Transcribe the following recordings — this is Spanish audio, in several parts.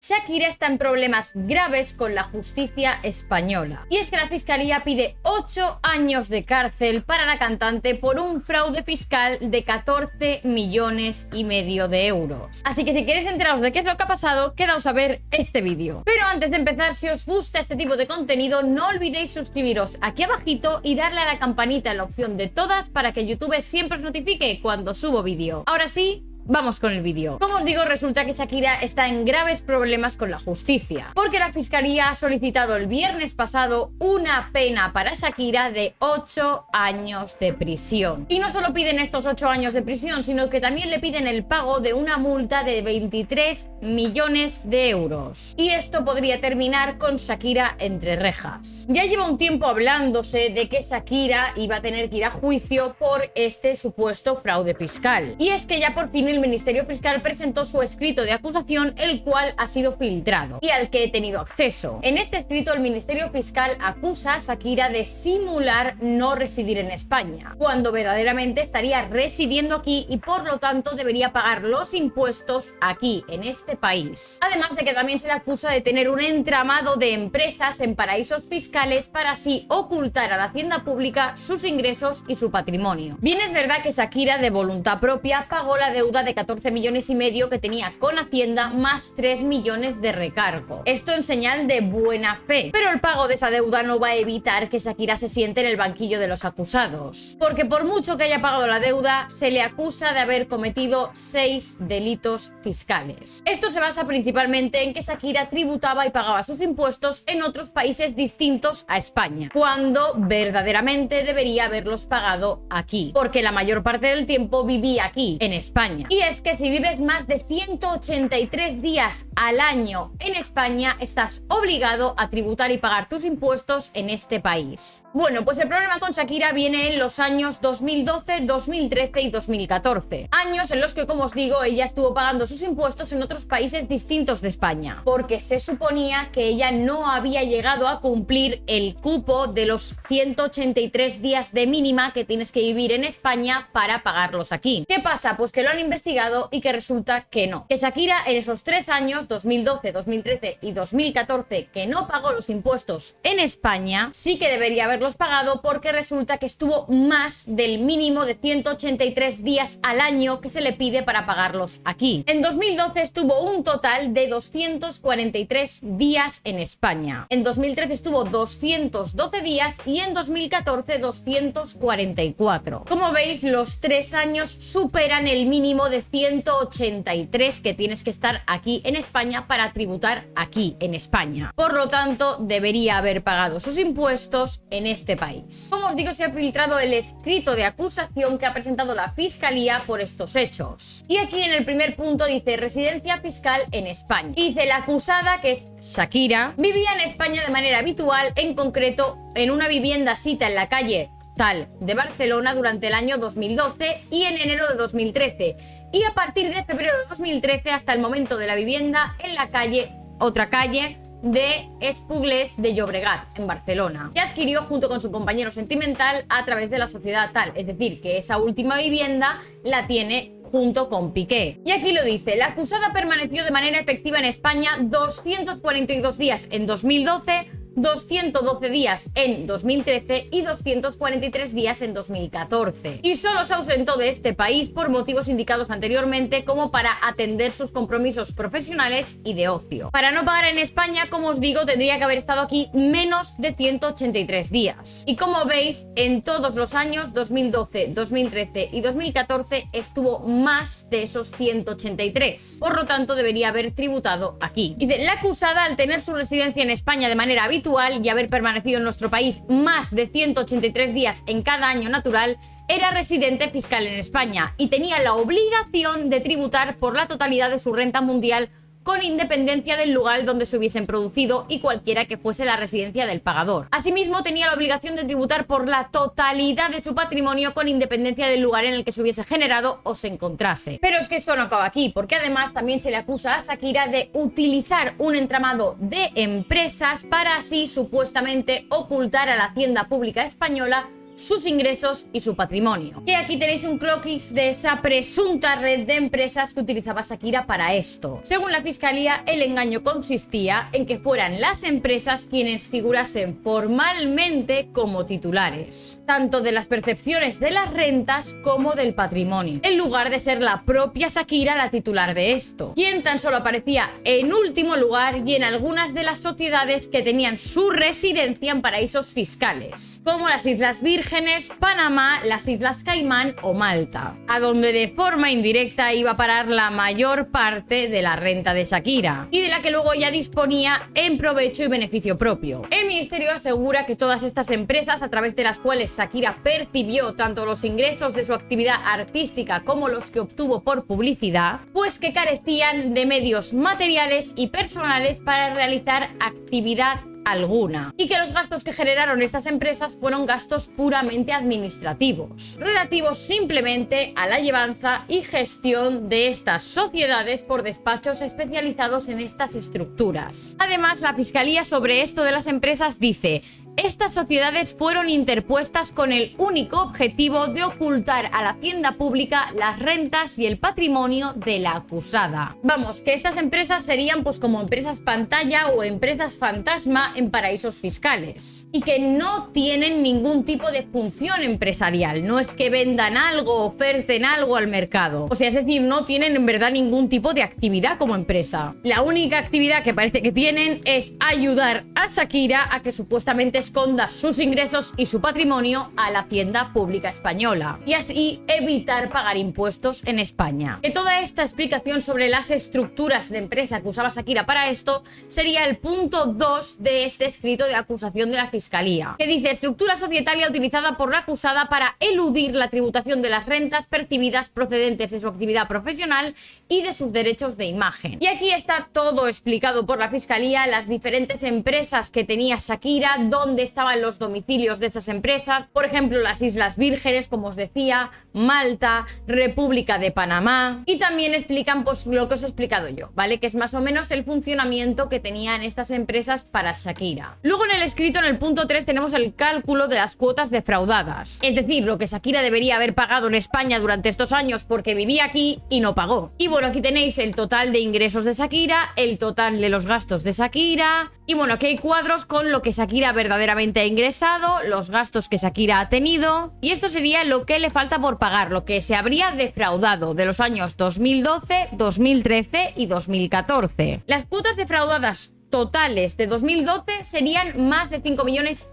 Shakira está en problemas graves con la justicia española. Y es que la fiscalía pide 8 años de cárcel para la cantante por un fraude fiscal de 14,5 millones de euros. Así que si queréis enteraros de qué es lo que ha pasado, quedaos a ver este vídeo. Pero antes de empezar, si os gusta este tipo de contenido, no olvidéis suscribiros aquí abajito y darle a la campanita en la opción de todas para que YouTube siempre os notifique cuando subo vídeo. Ahora sí, vamos con el vídeo. Como os digo, resulta que Shakira está en graves problemas con la justicia, porque la fiscalía ha solicitado el viernes pasado una pena para Shakira de 8 años de prisión. Y no solo piden estos 8 años de prisión, sino que también le piden el pago de una multa de 23 millones de euros. Y esto podría terminar con Shakira entre rejas. Ya lleva un tiempo hablándose de que Shakira iba a tener que ir a juicio por este supuesto fraude fiscal. Y es que ya por fin el Ministerio Fiscal presentó su escrito de acusación, el cual ha sido filtrado y al que he tenido acceso. En este escrito, el Ministerio Fiscal acusa a Shakira de simular no residir en España, cuando verdaderamente estaría residiendo aquí y por lo tanto debería pagar los impuestos aquí, en este país. Además de que también se le acusa de tener un entramado de empresas en paraísos fiscales para así ocultar a la hacienda pública sus ingresos y su patrimonio. Bien, es verdad que Shakira de voluntad propia pagó la deuda de 14,5 millones que tenía con Hacienda, más 3 millones de recargo. Esto en señal de buena fe. Pero el pago de esa deuda no va a evitar que Shakira se siente en el banquillo de los acusados. Porque por mucho que haya pagado la deuda, se le acusa de haber cometido 6 delitos fiscales. Esto se basa principalmente en que Shakira tributaba y pagaba sus impuestos en otros países distintos a España, cuando verdaderamente debería haberlos pagado aquí, porque la mayor parte del tiempo vivía aquí, en España. Y es que si vives más de 183 días al año en España, estás obligado a tributar y pagar tus impuestos en este país. Bueno, pues el problema con Shakira viene en los años 2012, 2013 y 2014. Años en los que, como os digo, ella estuvo pagando sus impuestos en otros países distintos de España, porque se suponía que ella no había llegado a cumplir el cupo de los 183 días de mínima que tienes que vivir en España para pagarlos aquí. ¿Qué pasa? Pues que lo han investigado y que resulta que no. Que Shakira en esos 3 años, 2012, 2013 y 2014, que no pagó los impuestos en España, sí que debería haberlos pagado, porque resulta que estuvo más del mínimo de 183 días al año que se le pide para pagarlos aquí. En 2012 estuvo un total de 243 días en España. En 2013 estuvo 212 días y en 2014 244. Como veis, los 3 años superan el mínimo de 183 que tienes que estar aquí en España para tributar aquí en España. Por lo tanto, debería haber pagado sus impuestos en este país. Como os digo, se ha filtrado el escrito de acusación que ha presentado la Fiscalía por estos hechos. Y aquí en el primer punto dice residencia fiscal en España. Y dice la acusada, que es Shakira, vivía en España de manera habitual, en concreto en una vivienda sita en la calle Tal de Barcelona durante el año 2012 y en enero de 2013. Y a partir de febrero de 2013 hasta el momento de la vivienda en la calle, otra calle de Esplugues de Llobregat, en Barcelona, que adquirió junto con su compañero sentimental a través de la sociedad Tal. Es decir, que esa última vivienda la tiene junto con Piqué. Y aquí lo dice: la acusada permaneció de manera efectiva en España 242 días en 2012, 212 días en 2013 y 243 días en 2014. Y solo se ausentó de este país por motivos indicados anteriormente, como para atender sus compromisos profesionales y de ocio. Para no pagar en España, como os digo, tendría que haber estado aquí menos de 183 días. Y como veis, en todos los años 2012, 2013 y 2014 estuvo más de esos 183. Por lo tanto, debería haber tributado aquí. Dice: la acusada, al tener su residencia en España de manera habitual y haber permanecido en nuestro país más de 183 días en cada año natural, era residente fiscal en España y tenía la obligación de tributar por la totalidad de su renta mundial, con independencia del lugar donde se hubiesen producido y cualquiera que fuese la residencia del pagador. Asimismo, tenía la obligación de tributar por la totalidad de su patrimonio, con independencia del lugar en el que se hubiese generado o se encontrase. Pero es que esto no acaba aquí, porque además también se le acusa a Shakira de utilizar un entramado de empresas para así supuestamente ocultar a la hacienda pública española sus ingresos y su patrimonio. Y aquí tenéis un croquis de esa presunta red de empresas que utilizaba Shakira para esto. Según la fiscalía, el engaño consistía en que fueran las empresas quienes figurasen formalmente como titulares, tanto de las percepciones de las rentas como del patrimonio, en lugar de ser la propia Shakira la titular de esto, quien tan solo aparecía en último lugar y en algunas de las sociedades que tenían su residencia en paraísos fiscales, como las Islas Vírgenes, Panamá, las Islas Caimán o Malta, a donde de forma indirecta iba a parar la mayor parte de la renta de Shakira y de la que luego ya disponía en provecho y beneficio propio. El ministerio asegura que todas estas empresas, a través de las cuales Shakira percibió tanto los ingresos de su actividad artística como los que obtuvo por publicidad, pues que carecían de medios materiales y personales para realizar actividad alguna, y que los gastos que generaron estas empresas fueron gastos puramente administrativos, relativos simplemente a la llevanza y gestión de estas sociedades por despachos especializados en estas estructuras. Además, la fiscalía sobre esto de las empresas dice: estas sociedades fueron interpuestas con el único objetivo de ocultar a la hacienda pública las rentas y el patrimonio de la acusada. Vamos, que estas empresas serían pues como empresas pantalla o empresas fantasma en paraísos fiscales y que no tienen ningún tipo de función empresarial. No es que vendan algo, oferten algo al mercado. O sea, es decir, no tienen en verdad ningún tipo de actividad como empresa. La única actividad que parece que tienen es ayudar a Shakira a que supuestamente esconda sus ingresos y su patrimonio a la hacienda pública española y así evitar pagar impuestos en España. Que toda esta explicación sobre las estructuras de empresa que usaba Shakira para esto sería el punto 2 de este escrito de acusación de la fiscalía, que dice: estructura societaria utilizada por la acusada para eludir la tributación de las rentas percibidas procedentes de su actividad profesional y de sus derechos de imagen. Y aquí está todo explicado por la fiscalía, las diferentes empresas que tenía Shakira, dónde estaban los domicilios de esas empresas, por ejemplo las Islas Vírgenes, como os decía, Malta, República de Panamá, y también explican pues lo que os he explicado yo, ¿vale? Que es más o menos el funcionamiento que tenían estas empresas para Shakira. Luego en el escrito, en el punto 3, tenemos el cálculo de las cuotas defraudadas, es decir, lo que Shakira debería haber pagado en España durante estos años porque vivía aquí y no pagó. Y bueno, aquí tenéis el total de ingresos de Shakira, el total de los gastos de Shakira, y bueno, aquí hay cuadros con lo que Shakira verdaderamente ha ingresado, los gastos que Shakira ha tenido, y esto sería lo que le falta por pagar, lo que se habría defraudado de los años 2012, 2013 y 2014. Las cuotas defraudadas totales de 2012 serían más de 5,5 millones,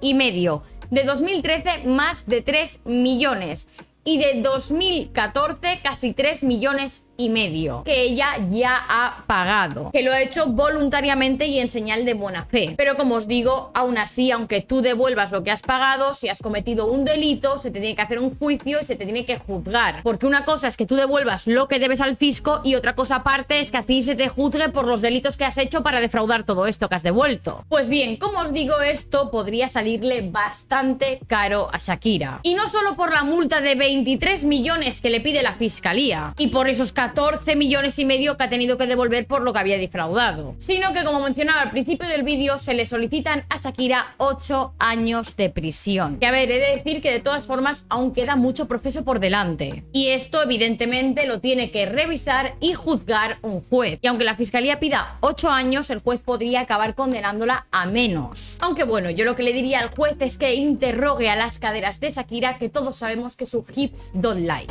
de 2013 más de 3 millones y de 2014 casi 3,5 millones que ella ya ha pagado, que lo ha hecho voluntariamente y en señal de buena fe. Pero como os digo, aún así, aunque tú devuelvas lo que has pagado, si has cometido un delito, se te tiene que hacer un juicio y se te tiene que juzgar, porque una cosa es que tú devuelvas lo que debes al fisco y otra cosa aparte es que así se te juzgue por los delitos que has hecho para defraudar todo esto que has devuelto. Pues bien, como os digo, esto podría salirle bastante caro a Shakira, y no solo por la multa de 23 millones que le pide la fiscalía y por esos 14,5 millones que ha tenido que devolver por lo que había defraudado, sino que, como mencionaba al principio del vídeo, se le solicitan a Shakira 8 años de prisión. Que a ver, he de decir que de todas formas aún queda mucho proceso por delante, y esto evidentemente lo tiene que revisar y juzgar un juez, y aunque la fiscalía pida 8 años, el juez podría acabar condenándola a menos. Aunque bueno, yo lo que le diría al juez es que interrogue a las caderas de Shakira, que todos sabemos que sus hips don't lie.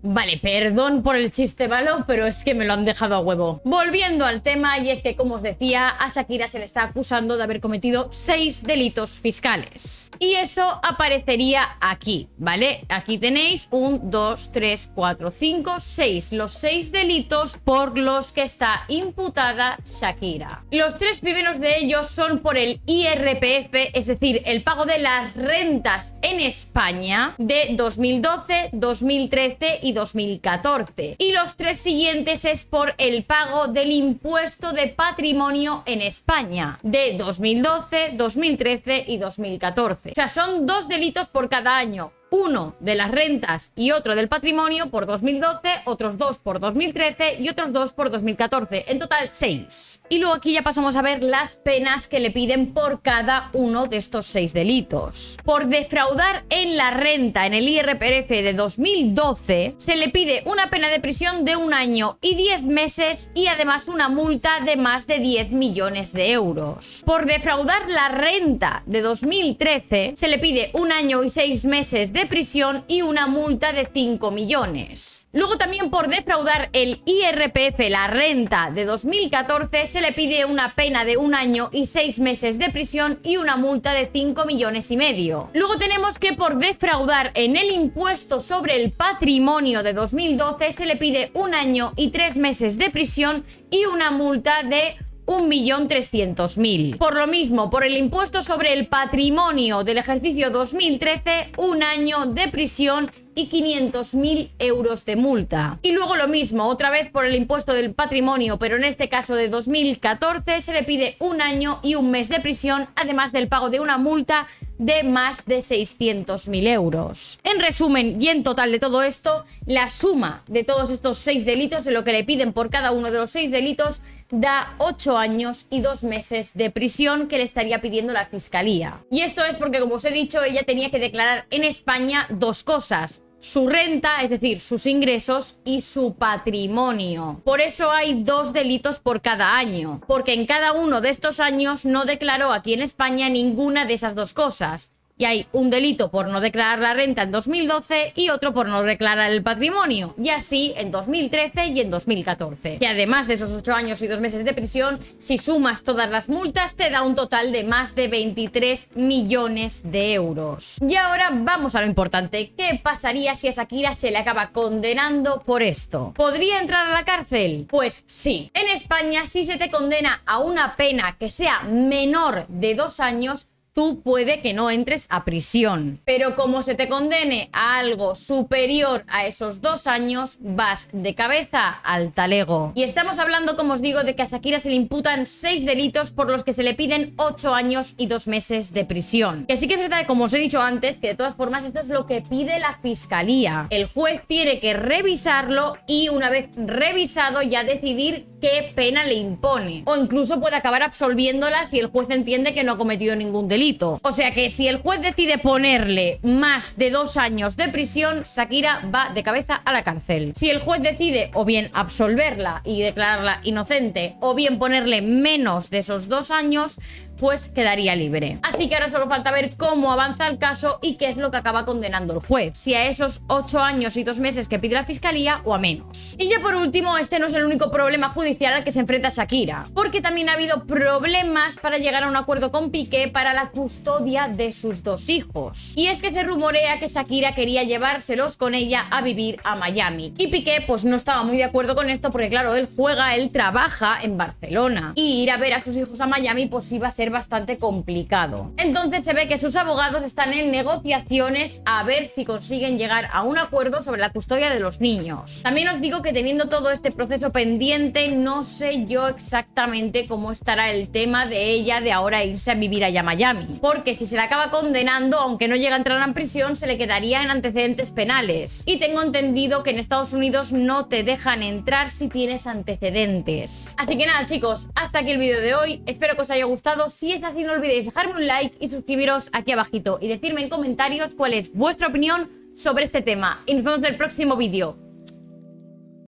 Vale, perdón por el chiste malo, pero es que me lo han dejado a huevo. Volviendo al tema, y es que, como os decía, a Shakira se le está acusando de haber cometido 6 delitos fiscales. Y eso aparecería aquí, ¿vale? Aquí tenéis 1, 2, 3, 4, 5, 6. Los 6 delitos por los que está imputada Shakira. Los 3 primeros de ellos son por el IRPF, es decir, el pago de las rentas en España de 2012, 2013 y 2014. Y los 3 siguientes es por el pago del impuesto de patrimonio en España de 2012, 2013 y 2014. O sea, son 2 delitos por cada año. uno de las rentas y otro del patrimonio por 2012, otros 2 por 2013 y otros 2 por 2014. En total 6. Y luego aquí ya pasamos a ver las penas que le piden por cada uno de estos 6 delitos. Por defraudar en la renta en el IRPF de 2012 se le pide una pena de prisión de 1 año y 10 meses y además una multa de más de 10 millones de euros. Por defraudar la renta de 2013 se le pide 1 año y 6 meses de prisión y una multa de 5 millones. Luego también por defraudar el IRPF, la renta de 2014, se le pide una pena de 1 año y 6 meses de prisión y una multa de 5 millones y medio. Luego tenemos que por defraudar en el impuesto sobre el patrimonio de 2012 se le pide 1 año y 3 meses de prisión y una multa de 1.300.000. Por lo mismo, por el impuesto sobre el patrimonio del ejercicio 2013, 1 año de prisión y 500.000 euros de multa. Y luego lo mismo, otra vez por el impuesto del patrimonio, pero en este caso de 2014, se le pide 1 año y 1 mes de prisión, además del pago de una multa de más de 600.000 euros. En resumen y en total de todo esto, la suma de todos estos 6 delitos, de lo que le piden por cada uno de los 6 delitos, da 8 años y 2 meses de prisión que le estaría pidiendo la Fiscalía. Y esto es porque, como os he dicho, ella tenía que declarar en España 2 cosas: su renta, es decir, sus ingresos, y su patrimonio. Por eso hay 2 delitos por cada año, porque en cada uno de estos años no declaró aquí en España ninguna de esas 2 cosas. Y hay un delito por no declarar la renta en 2012 y otro por no declarar el patrimonio, y así en 2013 y en 2014. Que además de esos 8 años y 2 meses de prisión, si sumas todas las multas, te da un total de más de 23 millones de euros. Y ahora vamos a lo importante. ¿Qué pasaría si a Shakira se le acaba condenando por esto? ¿Podría entrar a la cárcel? Pues sí. En España, si se te condena a una pena que sea menor de 2 años, tú puede que no entres a prisión. Pero como se te condene a algo superior a esos 2 años, vas de cabeza al talego. Y estamos hablando, como os digo, de que a Shakira se le imputan 6 delitos por los que se le piden 8 años y 2 meses de prisión. Que sí que es verdad, como os he dicho antes, que de todas formas esto es lo que pide la Fiscalía. El juez tiene que revisarlo y una vez revisado ya decidir qué pena le impone. O incluso puede acabar absolviéndola si el juez entiende que no ha cometido ningún delito. O sea que si el juez decide ponerle más de 2 años de prisión, Shakira va de cabeza a la cárcel. Si el juez decide o bien absolverla y declararla inocente, o bien ponerle menos de esos 2 años, pues quedaría libre. Así que ahora solo falta ver cómo avanza el caso y qué es lo que acaba condenando el juez, si a esos 8 años y 2 meses que pide la Fiscalía o a menos. Y ya por último, este no es el único problema judicial al que se enfrenta Shakira, porque también ha habido problemas para llegar a un acuerdo con Piqué para la custodia de sus 2 hijos. Y es que se rumorea que Shakira quería llevárselos con ella a vivir a Miami. Y Piqué pues no estaba muy de acuerdo con esto porque claro, él trabaja en Barcelona. Y ir a ver a sus hijos a Miami pues iba a ser bastante complicado. Entonces se ve que sus abogados están en negociaciones a ver si consiguen llegar a un acuerdo sobre la custodia de los niños. También os digo que teniendo todo este proceso pendiente, no sé yo exactamente cómo estará el tema de ella de ahora irse a vivir allá a Miami. Porque si se la acaba condenando, aunque no llega a entrar en prisión, se le quedaría en antecedentes penales. Y tengo entendido que en Estados Unidos no te dejan entrar si tienes antecedentes. Así que nada, chicos, hasta aquí el vídeo de hoy. Espero que os haya gustado. Si es así, no olvidéis dejarme un like y suscribiros aquí abajito y decirme en comentarios cuál es vuestra opinión sobre este tema. Y nos vemos en el próximo vídeo.